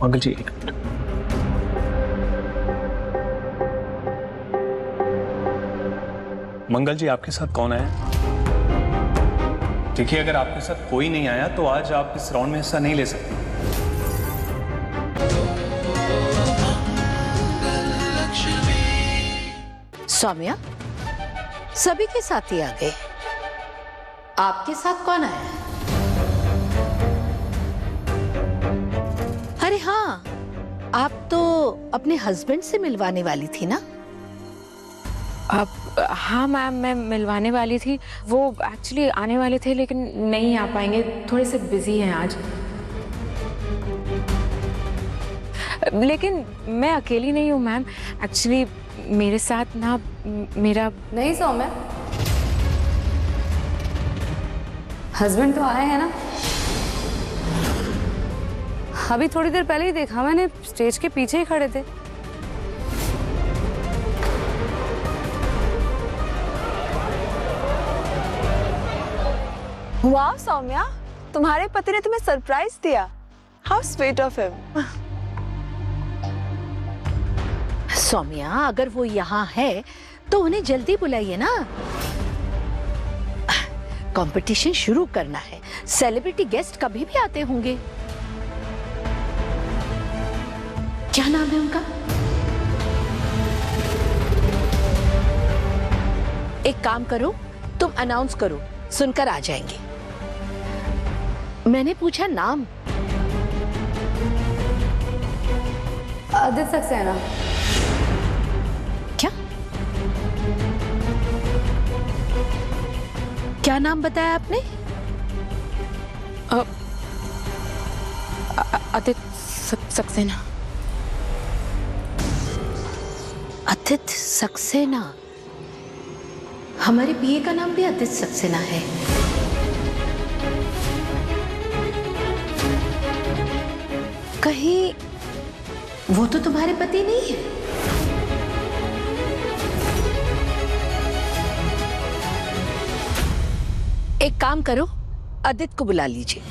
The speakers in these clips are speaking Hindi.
मंगल जी एक मिनट। मंगल जी आपके साथ कौन आया? देखिए अगर आपके साथ कोई नहीं आया तो आज आप इस राउंड में हिस्सा नहीं ले सकते। सौम्या, सभी के साथ ही आ गए, आपके साथ कौन आया है? अरे हाँ, आप तो अपने हस्बैंड से मिलवाने वाली थी ना? हाँ मैम, मैं मिलवाने वाली थी। वो एक्चुअली आने वाले थे लेकिन नहीं आ पाएंगे, थोड़े से बिजी हैं आज। लेकिन मैं अकेली नहीं हूँ मैम, एक्चुअली मेरे साथ ना मेरा नहीं सौम्या, हस्बैंड तो आए हैं ना। अभी थोड़ी देर पहले ही देखा मैंने, स्टेज के पीछे ही खड़े थे। वाह सौम्या, तुम्हारे पति ने तुम्हें सरप्राइज दिया। How sweet of him. Saumya, अगर वो यहाँ है तो उन्हें जल्दी बुलाइए ना। कंपटीशन शुरू करना है, सेलिब्रिटी गेस्ट कभी भी आते होंगे। क्या नाम है उनका? एक काम करो, तुम अनाउंस करो, सुनकर आ जाएंगे। मैंने पूछा नाम। आदित्य सक्सेना। क्या क्या नाम बताया आपने? आदित्य सक्सेना। आदित्य सक्सेना? हमारे पीए का नाम भी आदित्य सक्सेना है। कहीं वो तो तुम्हारे पति नहीं है? एक काम करो, आदित्य को बुला लीजिए।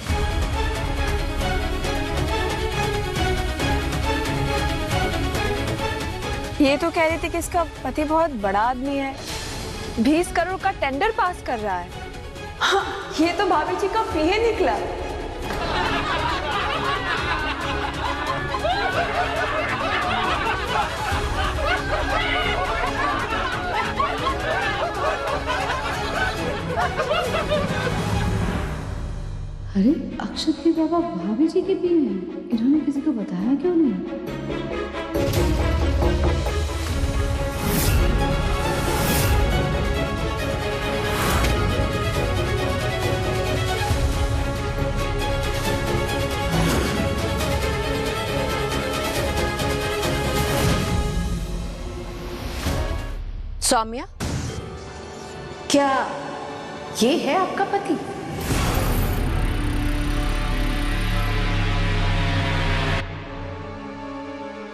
ये तो कह रही थी कि इसका पति बहुत बड़ा आदमी है, 20 करोड़ का टेंडर पास कर रहा है। हाँ, ये तो भाभी जी का पीए निकला। अरे अक्षत के पापा भाभी जी के पीए हैं, इन्होंने किसी को बताया क्यों नहीं? सौम्या, क्या ये है आपका पति?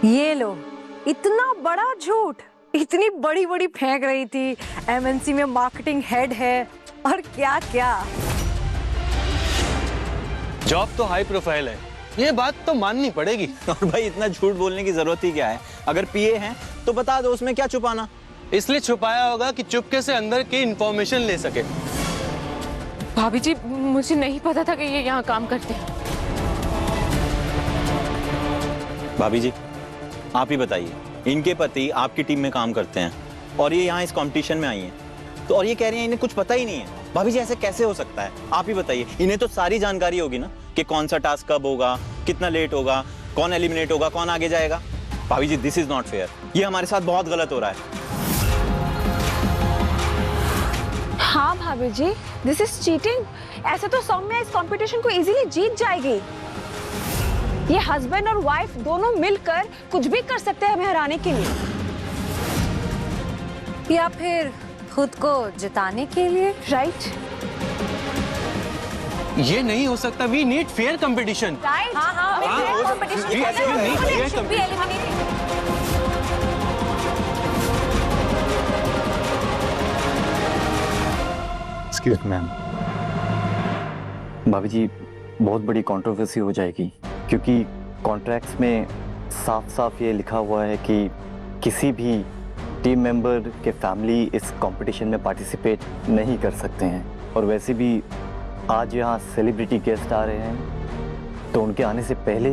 ये लो, इतना बड़ा झूठ, इतनी बड़ी बड़ी फेंक रही थी, एमएनसी में मार्केटिंग हेड है और क्या क्या। जॉब तो हाई प्रोफाइल है, ये बात तो माननी पड़ेगी। और भाई इतना झूठ बोलने की जरूरत ही क्या है? अगर पीए हैं तो बता दो, उसमें क्या छुपाना? इसलिए छुपाया होगा कि चुपके से अंदर की इंफॉर्मेशन ले सके। भाभी जी, मुझे नहीं पता था कि ये यहाँ काम करते हैं। भाभी जी आप ही बताइए, इनके पति आपकी टीम में काम करते हैं और ये यहाँ इस कंपटीशन में आई हैं, तो और ये कह रही हैं इन्हें कुछ पता ही नहीं है। भाभी जी ऐसे कैसे हो सकता है? आप ही बताइए, इन्हें तो सारी जानकारी होगी ना कि कौन सा टास्क कब होगा, कितना लेट होगा, कौन एलिमिनेट होगा, कौन आगे जाएगा। भाभी जी दिस इज नॉट फेयर, ये हमारे साथ बहुत गलत हो रहा है। हाँ भाभी जी, दिस इज चीटिंग। ऐसे तो सौम्या इस कंपटीशन को इजीली जीत जाएगी। ये हस्बैंड और वाइफ दोनों मिलकर कुछ भी कर सकते हैं हमें हराने के लिए। या फिर खुद को जिताने के लिए, राइट? ये नहीं हो सकता। We need fair competition. Right? हाँ हाँ, एक्सक्यूज मैम, भाभी जी बहुत बड़ी कंट्रोवर्सी हो जाएगी, क्योंकि कॉन्ट्रैक्ट्स में साफ साफ ये लिखा हुआ है कि किसी भी टीम मेंबर के फैमिली इस कंपटीशन में पार्टिसिपेट नहीं कर सकते हैं। और वैसे भी आज यहाँ सेलिब्रिटी गेस्ट आ रहे हैं, तो उनके आने से पहले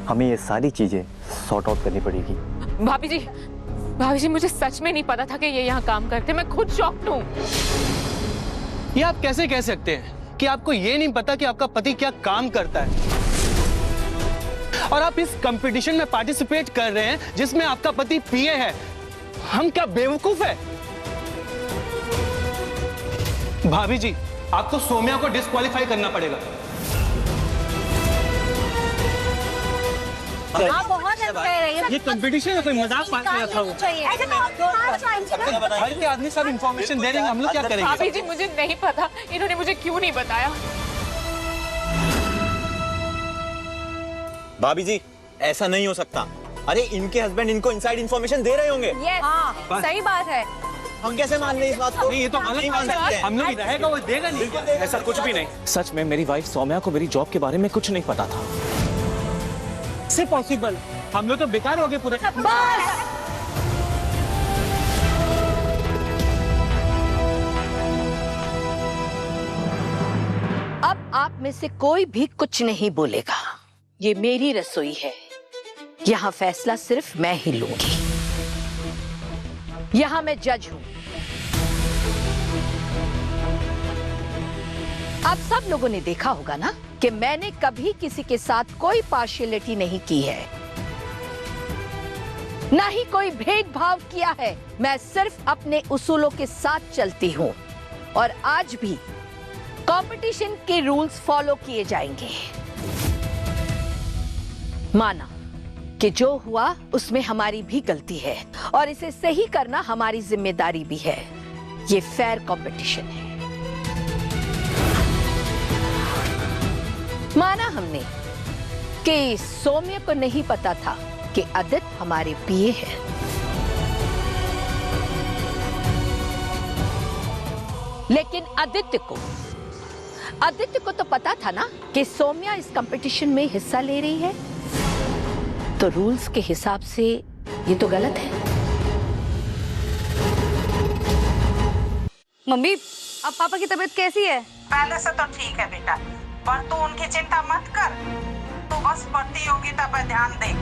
हमें ये सारी चीज़ें सॉर्ट आउट करनी पड़ेगी। भाभी जी मुझे सच में नहीं पता था कि ये यहाँ काम करते। मैं खुद शॉक्ड हूँ। ये आप कैसे कह सकते हैं कि आपको ये नहीं पता कि आपका पति क्या काम करता है, और आप इस कंपटीशन में पार्टिसिपेट कर रहे हैं जिसमें आपका पति पीए है। हम क्या बेवकूफ है? भाभी जी, आपको सोम्या को डिस्क्वालीफाई करना पड़ेगा। आप बहुत हेल्प कर रही है। ये कंपटीशन है, कोई मजाक बात कर रहा था वो। हर के आदमी सब इंफॉर्मेशन दे रहे हैं, हम लोग क्या करेंगे? भाभी जी मुझे नहीं पता, इन्होंने मुझे क्यों नहीं बताया। भाभी जी ऐसा नहीं हो सकता। अरे इनके हस्बैंड इनको इनसाइड इंफॉर्मेशन दे रहे होंगे। हाँ, सही बात है। हम कैसे मान लें इस बात को? नहीं, ये तो नहीं मान सकते। हम लोग रहेगा वो देगा नहीं। ऐसा कुछ भी नहीं। सच में मेरी वाइफ सौम्या को मेरी जॉब के बारे में कुछ नहीं पता था। से पॉसिबल, हम लोग तो बेकार हो गए पूरे। अब आप में से कोई भी कुछ नहीं बोलेगा। ये मेरी रसोई है, यहाँ फैसला सिर्फ मैं ही लूंगी। यहाँ मैं जज हूँ। आप सब लोगों ने देखा होगा ना कि मैंने कभी किसी के साथ कोई पार्शियलिटी नहीं की है, ना ही कोई भेदभाव किया है। मैं सिर्फ अपने उसूलों के साथ चलती हूँ और आज भी कंपटीशन के रूल्स फॉलो किए जाएंगे। माना कि जो हुआ उसमें हमारी भी गलती है और इसे सही करना हमारी जिम्मेदारी भी है। ये फेयर कंपटीशन है। माना हमने कि सौम्य को नहीं पता था कि आदित्य हमारे पीए हैं, लेकिन आदित्य को तो पता था ना कि सौम्या इस कंपटीशन में हिस्सा ले रही है। तो रूल्स के हिसाब से ये तो गलत है। मम्मी, अब पापा की तबीयत कैसी है? पहले से तो ठीक है बेटा, पर तू उनकी चिंता मत कर। तू बस प्रतियोगिता पर ध्यान दे।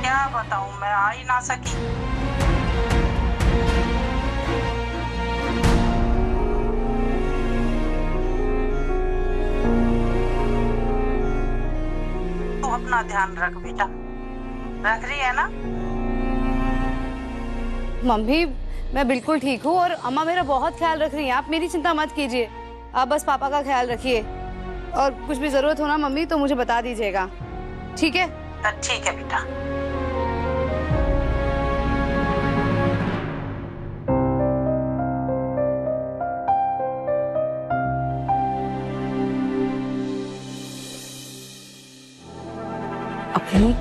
क्या बताऊं, मैं आ ही ना सकी। तू अपना ध्यान रख बेटा, रख रही है ना? मम्मी, मैं बिल्कुल ठीक हूँ और अम्मा मेरा बहुत ख्याल रख रही हैं। आप मेरी चिंता मत कीजिए, आप बस पापा का ख्याल रखिए। और कुछ भी जरूरत हो ना मम्मी तो मुझे बता दीजिएगा, ठीक है? ठीक है बेटा। अपनी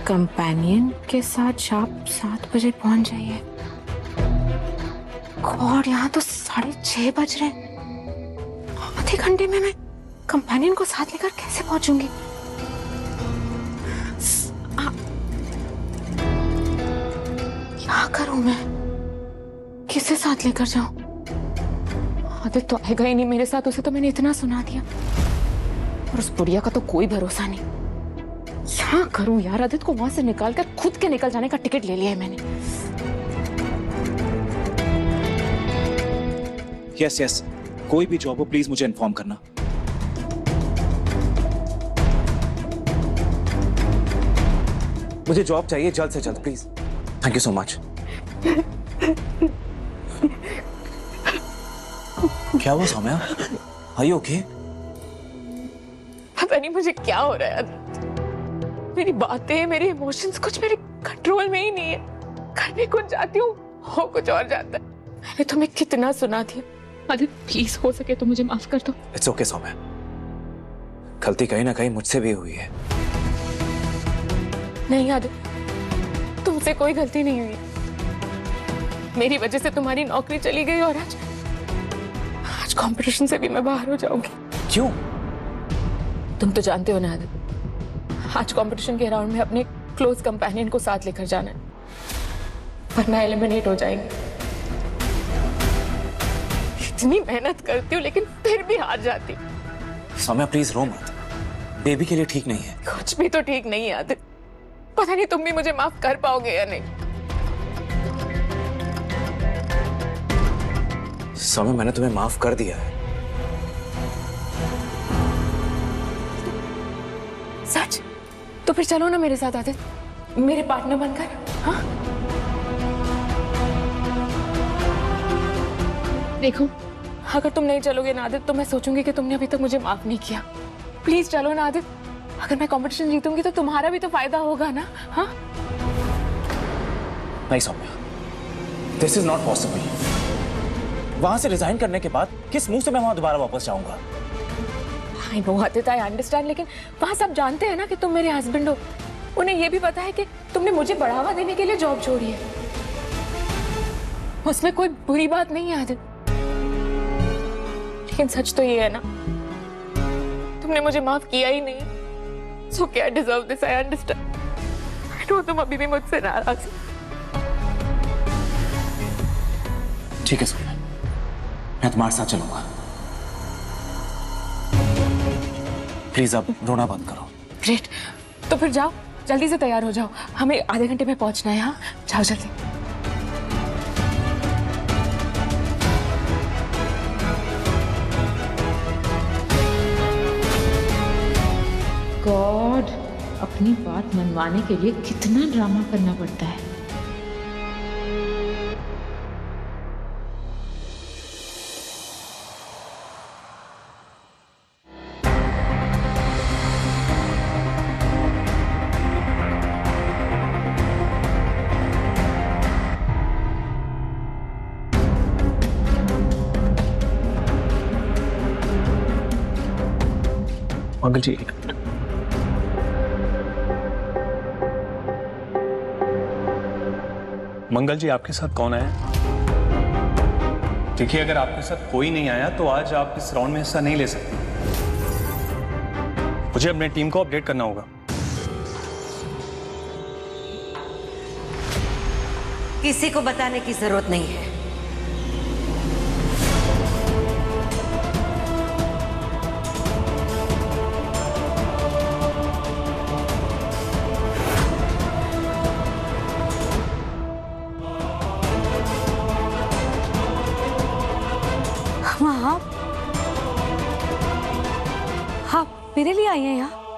कंपेनियन के साथ शाम 7 बजे पहुंच जाइए। और यहाँ तो 6:30 बज रहे। आधे घंटे में मैं कंपेनियन को साथ लेकर कैसे पहुंचूंगी? क्या करूं मैं? किसे साथ लेकर जाऊं? आदित्य तो आएगा ही नहीं मेरे साथ, उसे तो मैंने इतना सुना दिया। और उस बुढ़िया का तो कोई भरोसा नहीं। क्या करूं यार? आदित्य को वहां से निकालकर खुद के निकल जाने का टिकट ले लिया है मैंने। यस, कोई भी जॉब हो प्लीज मुझे इन्फॉर्म करना। मुझे जॉब चाहिए जल्द से जल्द, please. Thank you so much. क्या हुआ सौम्या? Are you okay? पता नहीं मुझे क्या हो रहा है। मेरी बातें, मेरे इमोशंस कुछ मेरे कंट्रोल में ही नहीं है। करने कुछ जाती हूँ, हो कुछ और जाता है। मैंने तुम्हें कितना सुना दिया। आदित्य प्लीज, हो सके तो मुझे माफ कर दो। इट्स ओके सौम्या, गलती कहीं ना कहीं मुझसे भी हुई है। नहीं आदित्य, तुमसे कोई गलती नहीं हुई। मेरी वजह से तुम्हारी नौकरी चली गई और आज कंपटीशन से भी मैं बाहर हो जाऊंगी। क्यों? तुम तो जानते हो ना आदित्य, आज कंपटीशन के राउंड में अपने क्लोज कंपेनियन को साथ लेकर जाना है, वरना एलिमिनेट हो जाएंगे। इतनी मेहनत करती हूँ लेकिन फिर भी हार जाती। सौम्या प्लीज रो मत, बेबी के लिए ठीक नहीं है। कुछ भी तो ठीक नहीं है आदित्य। पता नहीं तुम भी मुझे माफ कर पाओगे या नहीं। सौम्या मैंने तुम्हें माफ कर दिया है। सच? तो फिर चलो ना मेरे साथ आदित्य, मेरे पार्टनर बनकर। हाँ देखो, अगर तुम नहीं चलोगे ना आदित्य तो मैं सोचूंगी कि तुमने अभी तक मुझे माफ नहीं किया। प्लीज चलो ना आदित्य, अगर मैं कंपटीशन जीतूंगी तो तुम्हारा भी तो फायदा होगा ना। हाँ नहीं Saumya, this is not possible. वहां से रिजाइन करने के बाद किस मुंह से मैं वहां दोबारा वापस जाऊंगा? I know Aditya, I understand, लेकिन वहां सब जानते हैं ना कि तुम मेरे हस्बैंड हो। उन्हें यह भी पता है कि तुमने मुझे बढ़ावा देने के लिए जॉब छोड़ी है। उसमें कोई बुरी बात नहीं है आदित्य, लेकिन सच तो ये है ना, तुमने मुझे माफ किया ही नहीं। So I deserve this, I understand. I know तुम अभी भी मुझसे नाराज हो। ठीक है सौम्या, मैं तुम्हारे साथ चलूंगा। प्लीज अब रोना बंद करो। ग्रेट, तो फिर जाओ, जल्दी से तैयार हो जाओ, हमें आधे घंटे में पहुंचना है। हाँ जाओ जल्दी। गॉड, अपनी बात मनवाने के लिए कितना ड्रामा करना पड़ता है। मंगल जी एक मिनट। मंगल जी आपके साथ कौन आया? देखिए, अगर आपके साथ कोई नहीं आया तो आज आप इस राउंड में हिस्सा नहीं ले सकते। मुझे अपने टीम को अपडेट करना होगा। किसी को बताने की जरूरत नहीं है। हाँ, मेरे लिए आई हैं यहाँ?